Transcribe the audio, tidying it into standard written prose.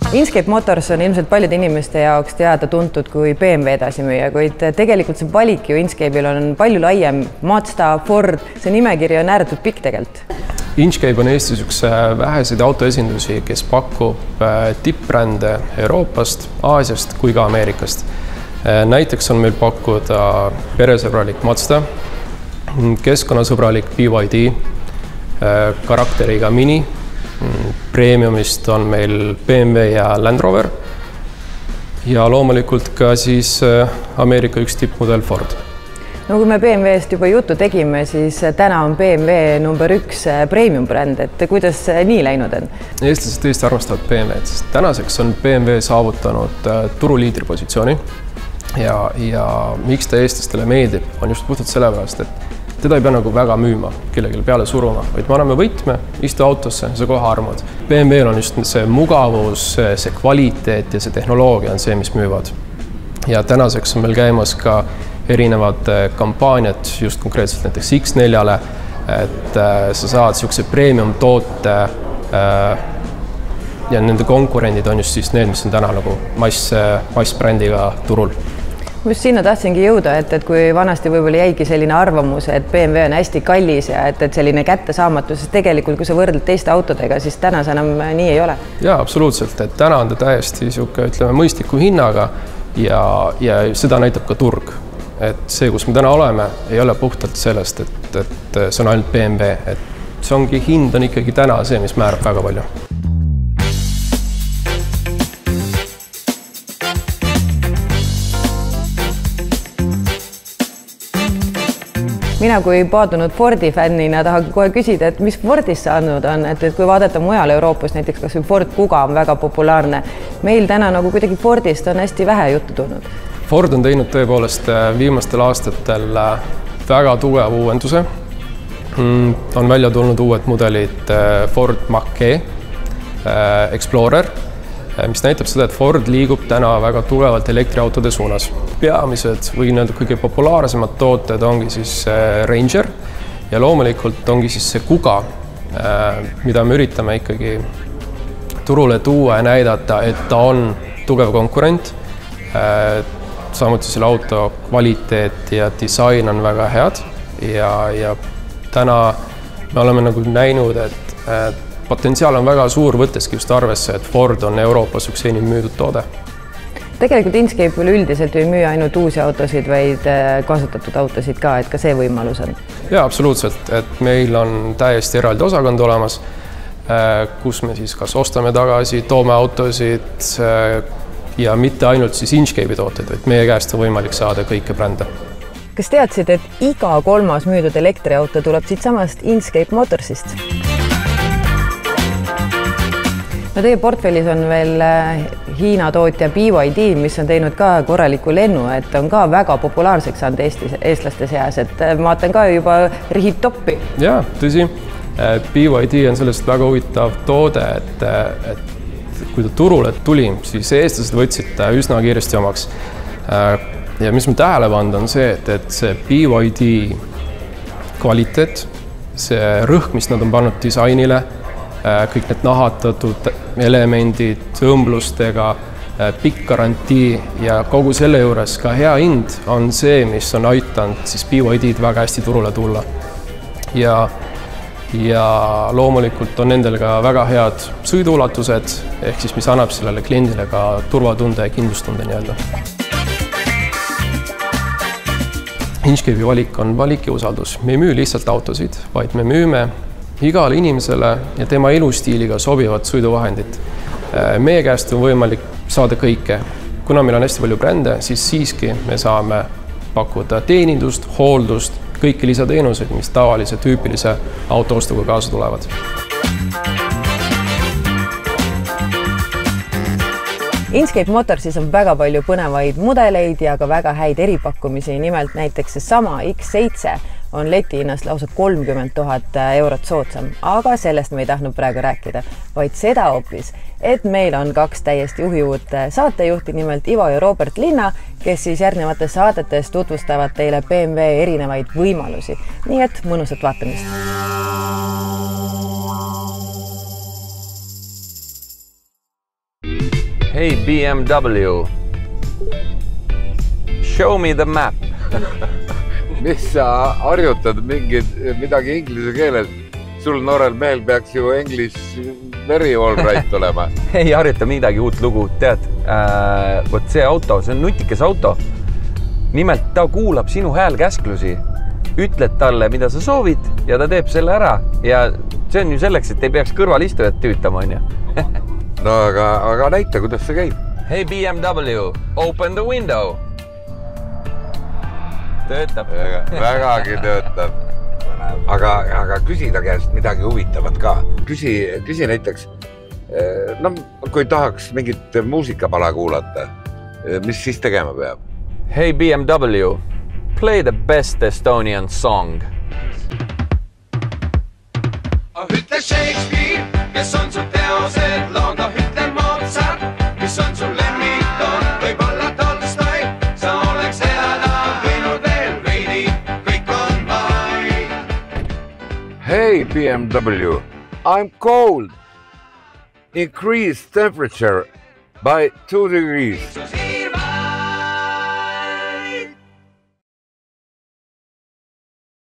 Inchcape Motors on ilmselt paljude inimeste jaoks teada-tuntud kui BMW edasimüüja, kuid tegelikult see valik ju Inchcape'il on palju laiem. Mazda, Ford, see nimekiri on ääretult pikk tegelikult. Inchcape on Eestis üks väheseid autoesindusi, kes pakub tippbrände Euroopast, Aasiast kui ka Ameerikast. Näiteks on meil pakkuda peresõbralik Mazda, keskkonnasõbralik BYD, karakteriga Mini, Premiumist on meil BMW ja Land Rover ja loomulikult ka siis Ameerika üks tippmudel Ford. No kui me BMW-st juba juttu tegime, siis täna on BMW number 1 premium bränd, et kuidas nii läinud on? Eestlased tõesti armastavad BMW-d, sest tänaseks on BMW saavutanud turuliidri positsiooni ja miks ta eestlastele meeldib, on just puhtalt sellepärast, et teda ei pea nagu väga müüma, kellelegi peale suruma, vaid me anname võtme, istu autosse, sa kohe armud. BMW-l on just see mugavus, see kvaliteet ja see tehnoloogia on see, mis müüvad. Ja tänaseks on meil käimas ka erinevad kampaaniad, just konkreetselt näiteks X4-le, et sa saad siukse premium toote ja nende konkurendid on just siis need, mis on täna nagu massbrändiga turul. Just sinna tahtsingi jõuda, et kui vanasti võib-olla jäigi selline arvamus, et BMW on hästi kallis ja et selline kättesaamatus, sest tegelikult kui sa võrdled teiste autodega, siis täna see enam nii ei ole. Jaa, absoluutselt, et täna on ta täiesti ütleme, mõistliku hinnaga ja seda näitab ka turg. Et see, kus me täna oleme, ei ole puhtalt sellest, et see on ainult BMW, et see ongi hind on ikkagi täna see, mis määrab väga palju. Mina kui paadunud Fordi fännina tahan kohe küsida, et mis Fordist saanud on, et kui vaadata mujal Euroopas, näiteks kas Ford Kuga on väga populaarne. Meil täna nagu kuidagi Fordist on hästi vähe juttu tulnud. Ford on teinud tõepoolest viimastel aastatel väga tugeva uuenduse. On välja tulnud uued mudelid Ford Mach-E, Explorer, mis näitab seda, et Ford liigub täna väga tugevalt elektriautode suunas. Peamised või kõige populaarsemad tooted ongi siis Ranger ja loomulikult ongi siis see Kuga, mida me üritame ikkagi turule tuua ja näidata, et ta on tugev konkurent. Samuti selle auto kvaliteet ja disain on väga head ja täna me oleme nagu näinud, et potentsiaal on väga suur, võtteski just arvesse, et Ford on Euroopas üks enim müüdud toode. Tegelikult Inchcape üldiselt ei müü ainult uusi autosid, vaid kasutatud autosid ka, et ka see võimalus on. Jaa, absoluutselt, et meil on täiesti eraldi osakond olemas, kus me siis kas ostame tagasi, toome autosid ja mitte ainult siis Inchcape'i tooteid, vaid meie käest on võimalik saada kõike brände. Kas teadsid, et iga 3. müüdud elektriauto tuleb siit samast Inchcape Motorsist? No teie portfellis on veel Hiina tootja BYD, mis on teinud ka korraliku lennu, et on ka väga populaarseks saanud eestlaste seas, et vaatan ka juba rihib toppi. Jaa, tõsi. BYD on sellest väga huvitav toode, et kui ta turule tuli, siis eestlased võtsid ta üsna kiiresti omaks. Ja mis ma tähele pannud on see, et see BYD kvaliteet, see rõhk, mis nad on pannud disainile, kõik need nahatatud elemendid, õmblustega, pikk garantii ja kogu selle juures ka hea hind on see, mis on aitanud siis BYD-d väga hästi turule tulla. Ja loomulikult on nendel ka väga head sõiduulatused, ehk siis mis annab sellele kliendile ka turvatunde ja kindlustunde nii-öelda. Inchcape'i valik on valik ja usaldus. Me ei müü lihtsalt autosid, vaid me müüme igale inimesele ja tema elustiiliga sobivad sõiduvahendid. Meie käest on võimalik saada kõike. Kuna meil on hästi palju brände, siis siiski me saame pakkuda teenindust, hooldust, kõiki lisateenuseid, mis tavalise tüüpilise autoostuga kaasa tulevad. Inchcape Motorsis on väga palju põnevaid mudeleid ja ka väga häid eripakkumisi, nimelt näiteks see sama X7 on leti hinnast lausa 30 000 eurot soodsam, aga sellest me ei tahtnud praegu rääkida, vaid seda hoopis, et meil on 2 täiesti juhiuut saatejuhti, nimelt Ivo ja Robert Linna, kes siis järgnevates saadetes tutvustavad teile BMW erinevaid võimalusi. Nii et mõnusat vaatamist! Hey BMW, show me the map. Mis sa harjutad midagi inglise keeles? Sul noorel mehel peaks ju English very all right olema. Ei harjuta midagi uut lugu, tead. Võt see auto, see on nutikas auto. Nimelt ta kuulab sinu häälkäsklusi. Ütled talle, mida sa soovid ja ta teeb selle ära. Ja see on ju selleks, et ei peaks kõrvalistujat tüütama, on ju. No aga näita, kuidas see käib. Hey BMW, open the window. Töötab. Vägagi töötab. Aga küsi ta käest midagi huvitavat ka. Küsi näiteks, no kui tahaks mingit muusikapala kuulata, mis siis tegema peab? Hey BMW, play the best Estonian song. Ütle Shakespeare, kes on su teosed lood, ütle Mozart, mis on su lemmiktoon, võib-olla Tolstoi, sa oleks elada võinud veel veidi, kõik on vaid. Hey BMW, I'm cold. Increase temperature by 2 degrees.